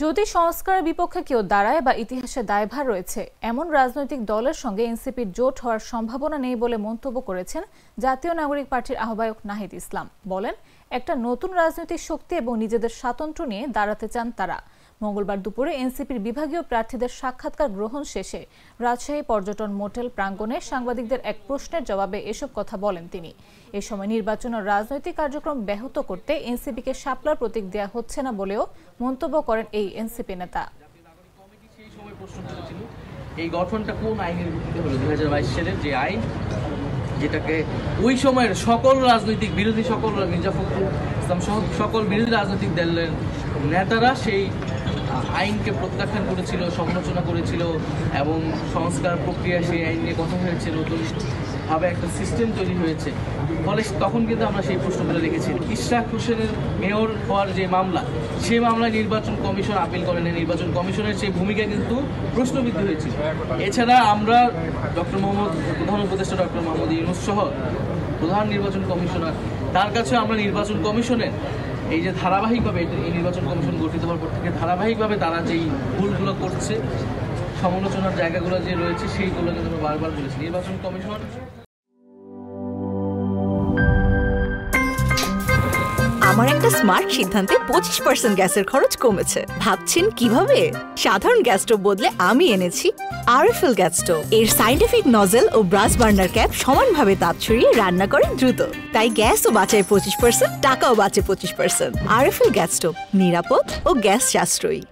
যদি সংস্কারের বিপক্ষে কেউ দাঁড়ায় বা ইতিহাসে দায়ভার রয়েছে এমন রাজনৈতিক দলের সঙ্গে এনসিপির জোট হওয়ার সম্ভাবনা নেই বলে মন্তব্য করেছেন জাতীয় নাগরিক পার্টির আহ্বায়ক নাহিদ ইসলাম। বলেন, একটা নতুন রাজনৈতিক শক্তি এবং নিজেদের স্বাতন্ত্র্য নিয়ে দাঁড়াতে চান তারা। মঙ্গলবার দুপুরে এনসিপির বিভাগীয় প্রার্থীদের সাক্ষাৎকার গ্রহণ শেষে রাজশাহী পর্যটন মোটেল প্রাঙ্গণে সাংবাদিকদের এক প্রশ্নের জবাবে এসব কথা বলেন তিনি। এ সময় নির্বাচন ও রাজনৈতিক কার্যক্রম ব্যাহত করতে এনসিপিকে শাপলার প্রতীক দেওয়া হচ্ছে না বলেও মন্তব্য করেন এই এনসিপি নেতা। এই গঠনটা কোন আইনের ভিত্তিতে হলো? 2022 সালের যে আইন, যেটাকে ওই সময়ের সকল রাজনৈতিক বিরোধী, সকল মির্জা ফখরুল ইসলাম সহ সকল বিরোধী রাজনৈতিক দলের নেতারা সেই আইনকে প্রত্যাখ্যান করেছিল, সমালোচনা করেছিল এবং সংস্কার প্রক্রিয়া সেই আইন নিয়ে কথা হয়েছে, নতুনভাবে একটা সিস্টেম তৈরি হয়েছে। ফলে তখন কিন্তু আমরা সেই প্রশ্নগুলো রেখেছি। ইশরাক হোসেনের মেয়র হওয়ার যে মামলা, সেই মামলায় নির্বাচন কমিশন আপিল করেন। নির্বাচন কমিশনের সেই ভূমিকা কিন্তু প্রশ্নবিদ্ধ হয়েছিল। এছাড়া আমরা প্রধান উপদেষ্টা ডক্টর মোহাম্মদ ইউনূস সহ প্রধান নির্বাচন কমিশনার, তার কাছে আমরা নির্বাচন কমিশনের এই যে ধারাবাহিকভাবে এই নির্বাচন কমিশন গঠিত হওয়ার পর থেকে ধারাবাহিকভাবে তারা যেই ভুলগুলো করছে, সমালোচনার জায়গাগুলো যে রয়েছে, সেইগুলো কিন্তু আমরা বারবার বলেছি। নির্বাচন কমিশন আমার একটা স্মার্ট সিদ্ধান্তে 25% গ্যাসের খরচ কমেছে। ভাবছেন কিভাবে? সাধারণ গ্যাস স্টোভ বদলে আমি এনেছি আরএফএল গ্যাস স্টোভ। এর সাইন্টিফিক নজল ও ব্রাস বার্নার ক্যাপ সমানভাবে তাপ ছড়িয়ে রান্না করে দ্রুত, তাই গ্যাসও বাঁচায় 25%, টাকাও বাঁচে 25%। আরএফএল গ্যাস স্টোভ নিরাপদ ও গ্যাস সাশ্রয়ী।